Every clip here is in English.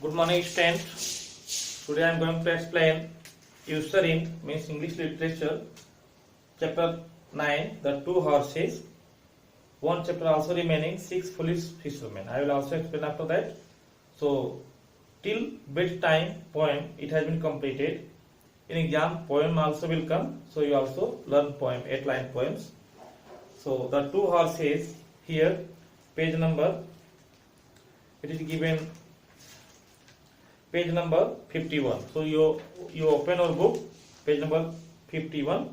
Good morning, students. Today I am going to explain Eucerin means English literature, chapter 9, the two horses. One chapter also remaining, six foolish fishermen. I will also explain after that. So, till bedtime poem it has been completed. In exam poem also will come. So you also learn poem, 8-line poems. So the two horses here, page number. It is given page number 51. So you open your book, page number 51.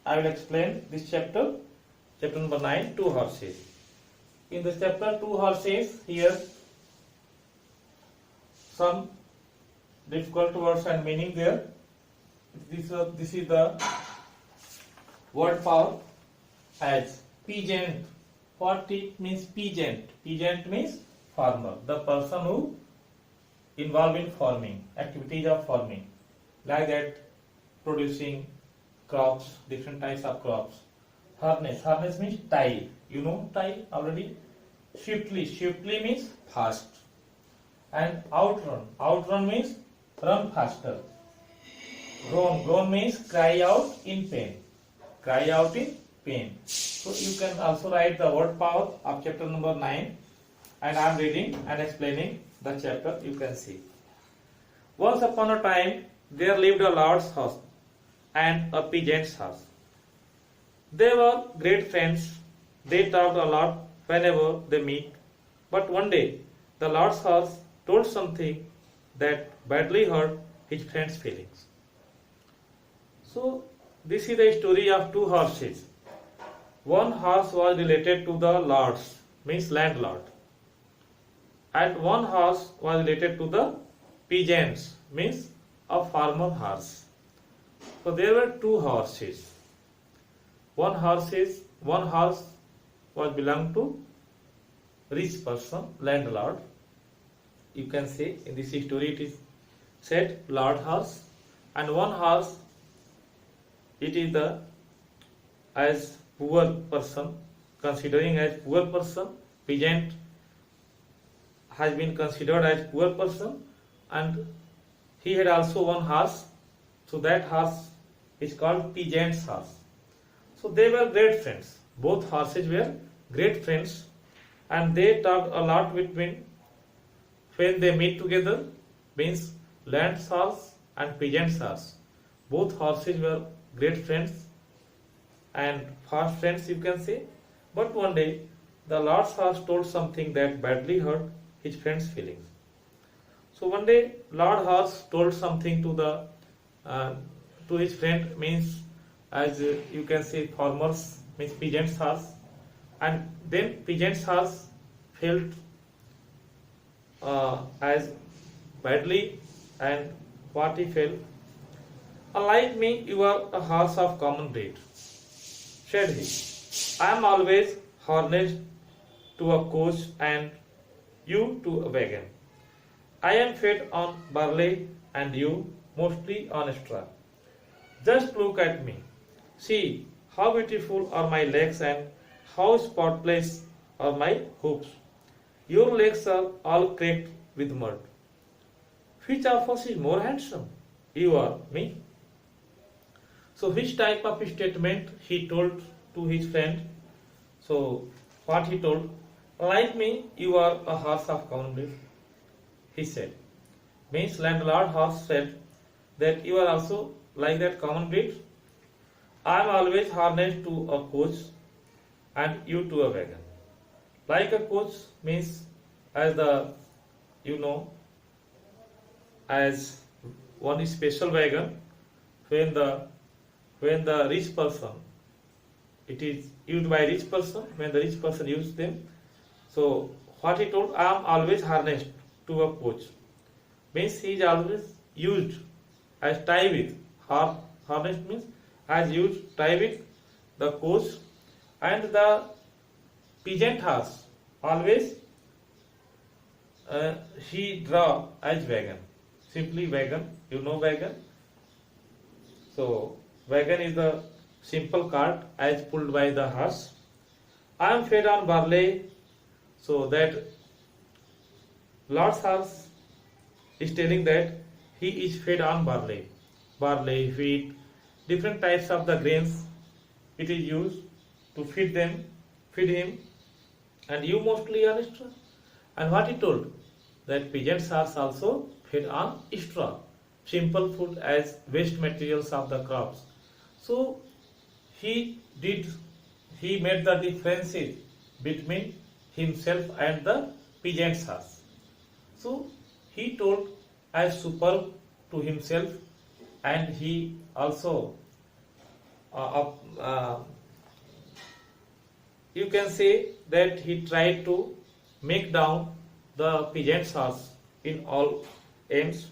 I will explain this chapter, chapter number 9, two horses. In this chapter, two horses, here some difficult words and meaning there. This is the word for as peasant. What it means peasant? Peasant means farmer, the person who involved in farming, activities of farming, like that producing crops, different types of crops. Harness means tie. You know tie already. Swiftly means fast. And outrun means run faster. Groan means cry out in pain. Cry out in pain. So you can also write the word power of chapter number 9, and I am reading and explaining the chapter. You can see. Once upon a time there lived a lord's house and a peasant's house. They were great friends. They talked a lot whenever they meet. But one day the lord's house told something that badly hurt his friend's feelings. So this is the story of two horses. One horse was related to the lords, means landlord, and one horse was related to the peasants, means a farmer horse. So there were two horses. One horse was belong to rich person, landlord. You can say in this story it is said lord horse, and one horse it is the as poor person, considering as poor person. Peasant has been considered as poor person, and he had also one horse. So that horse is called peasant's horse. So they were great friends. Both horses were great friends, and they talked a lot between when they meet together, means land's horse and peasant's horse. Both horses were great friends and fast friends, you can say. But one day the lord's horse told something that badly hurt his friend's feelings. So one day lord horse told something to his friend, means as you can say farmers, means peasant's horse, and then peasant's horse felt as badly, and what he felt. Unlike me, you are a horse of common breed, said he. I am always harnessed to a coach and you to a wagon. I am fed on barley and you mostly on straw. Just look at me. See how beautiful are my legs and how spotless are my hoofs. Your legs are all cracked with mud. Which of us is more handsome? You or me? So which type of statement he told to his friend? So what he told? Like me, you are a horse of common breed, he said. Means landlord horse said that you are also like that common breed. I am always harnessed to a coach and you to a wagon. Like a coach means as the, you know, as one special wagon when the rich person, it is used by rich person, when the rich person uses them. So what he told, I am always harnessed to a coach, means he is always used as tie with. Harnessed means as used tie with the coach, and the peasant horse always he draw as wagon. Simply wagon, you know wagon. So wagon is the simple cart as pulled by the horse. I am fed on barley, so that Lord's horse is telling that he is fed on barley, wheat, different types of the grains. It is used to feed him, and you mostly on straw. And what he told that pigeons are also fed on straw, simple food as waste materials of the crops. So he did he made the differences between himself and the pigeons. So he told as superb to himself, and he also uh, uh, you can say that he tried to make down the pigeon sauce in all aims.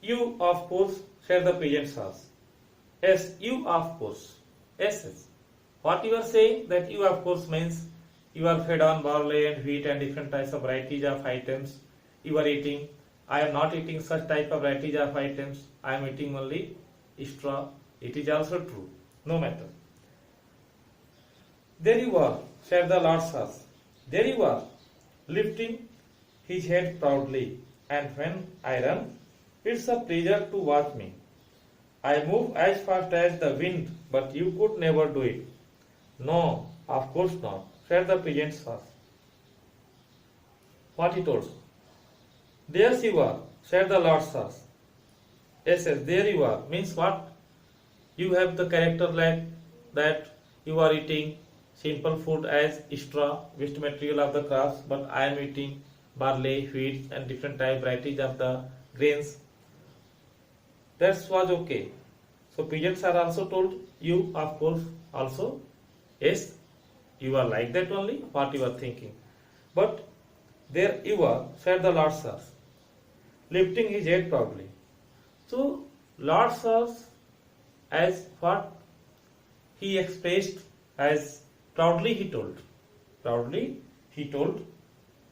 You of course share the pigeon sauce. Yes, you of course. Yes, yes. What you are saying that you of course means you are fed on barley and wheat and different types of varieties of items you are eating. I am not eating such type of varieties of items. I am eating only straw. It is also true. No matter. There you are, said the Lord Sars. There you are, lifting his head proudly. And when I run, it's a pleasure to watch me. I move as fast as the wind, but you could never do it. No, of course not, said the pigeon Sars. What he told? There you are, said the Lord Sars. Yes, yes, there you are. Means what? You have the character like that you are eating simple food as straw, waste material of the crops, but I am eating barley, wheat and different type varieties of the grains. That was okay. So pigeons are also told you of course also yes you are like that only what you are thinking. But there you are, said the Lord Sars, lifting his head proudly. So Lord Sars as what he expressed as proudly he told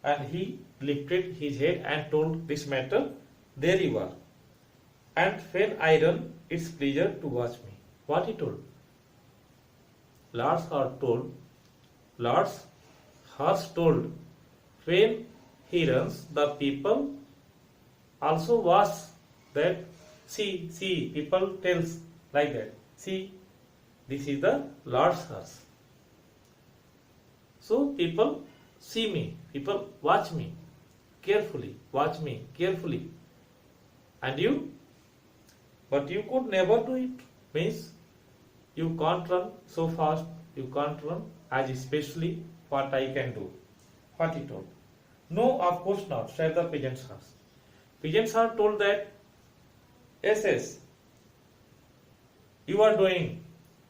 and he lifted his head and told this matter, there you are. And when I run, it's pleasure to watch me. What he told? Lord's horse told, when he runs, the people also watch that, see, people tells like that, see, this is the Lord's horse. So people see me, people watch me carefully, and you, but you could never do it. Means you can't run so fast, you can't run as especially what I can do. What he told? No, of course not, said the pigeon's horse. Pigeons are told that yes, you are doing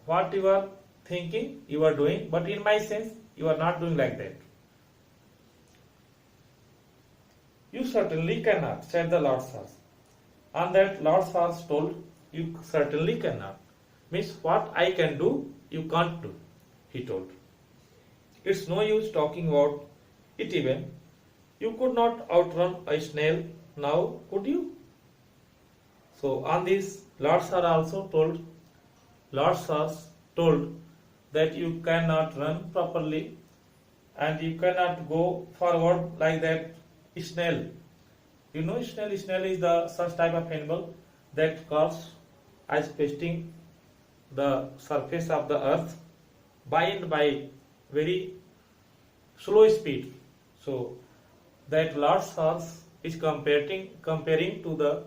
what you are thinking, you are doing, but in my sense, you are not doing like that. You certainly cannot, said the Lord Sars. On that, Lord Sars told, you certainly cannot. Means what I can do, you can't do, he told. It's no use talking about it even. You could not outrun a snail now, could you? So on this, Lord Sars told that you cannot run properly and you cannot go forward like that snail. You know snail is the such type of animal that curves as pasting the surface of the earth by very slow speed. So that Lord Sars is comparing to the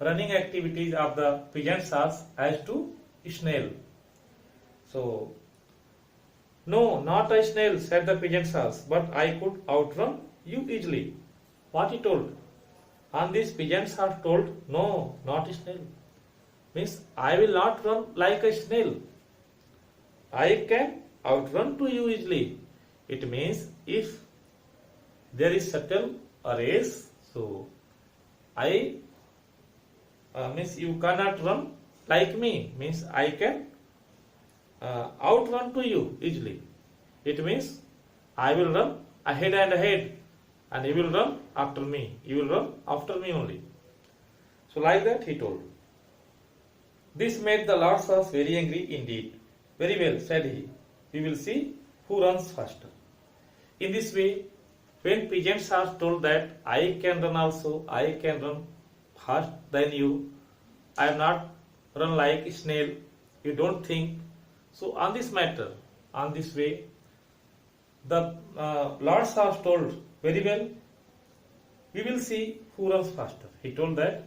running activities of the pigeon Sars as to snail. So no, not a snail, said the pigeon Sars, but I could outrun you easily. What he told? On this pigeons are told, no, not a snail. Means I will not run like a snail. I can outrun to you easily. It means if there is settle a race, so I means you cannot run like me. Means I can outrun to you easily. It means I will run ahead and you will run after me. You will run after me only. So like that he told. This made the Lord Sars very angry indeed. Very well, said he. We will see who runs faster. In this way, when peasants are told that I can run also, I can run fast than you, I am not run like a snail, you don't think. So on this matter, on this way, the Lord Shah told very well, we will see who runs faster. He told that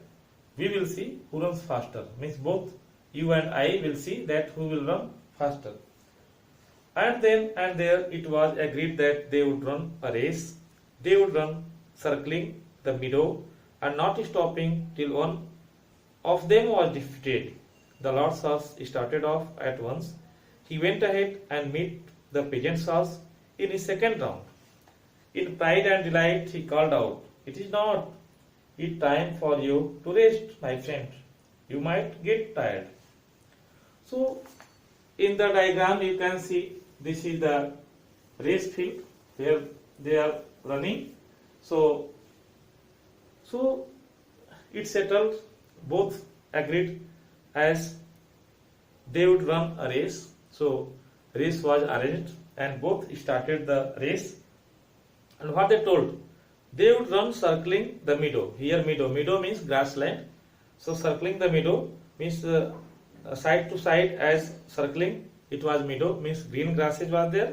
we will see who runs faster. Means both you and I will see that who will run faster. And then and there it was agreed that they would run a race. They would run circling the meadow and not stopping till one of them was defeated. The Lord's horse started off at once. He went ahead and met the peasant's horse in his second round. In pride and delight he called out, "It is not yet time for you to rest, my friend. You might get tired." So in the diagram you can see this is the race field where they are running. So it settled, both agreed as they would run a race. So race was arranged and both started the race. And what they told, they would run circling the meadow. Here meadow means grassland. So circling the meadow means side to side as circling. It was meadow, means green grasses was there.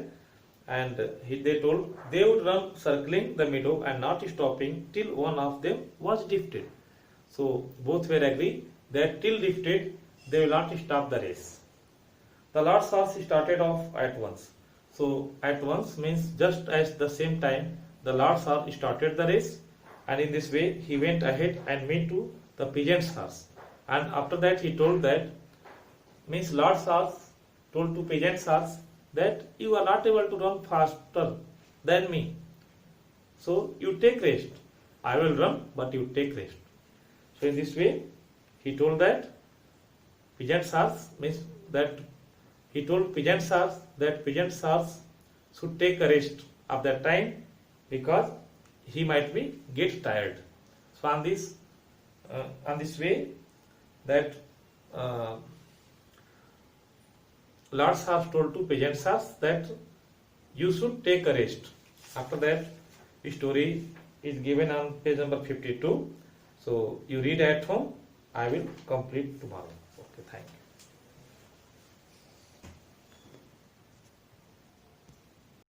And they told they would run circling the meadow and not stopping till one of them was defeated. So both were agreed that till defeated they will not stop the race. The Lord's horse started off at once. So at once means just at the same time the Lord's horse started the race, and in this way he went ahead and met to the peasant's horse. And after that he told that, means Lord's horse told to peasant's horse that you are not able to run faster than me. So you take rest. I will run, but you take rest. So in this way he told that peasant's horse, means that he told peasant's horse that peasant's horse should take a rest of that time because he might be get tired. So on this way that Lord's horse told to peasant's horse that you should take a rest. After that story is given on page number 52. So you read at home. I will complete tomorrow.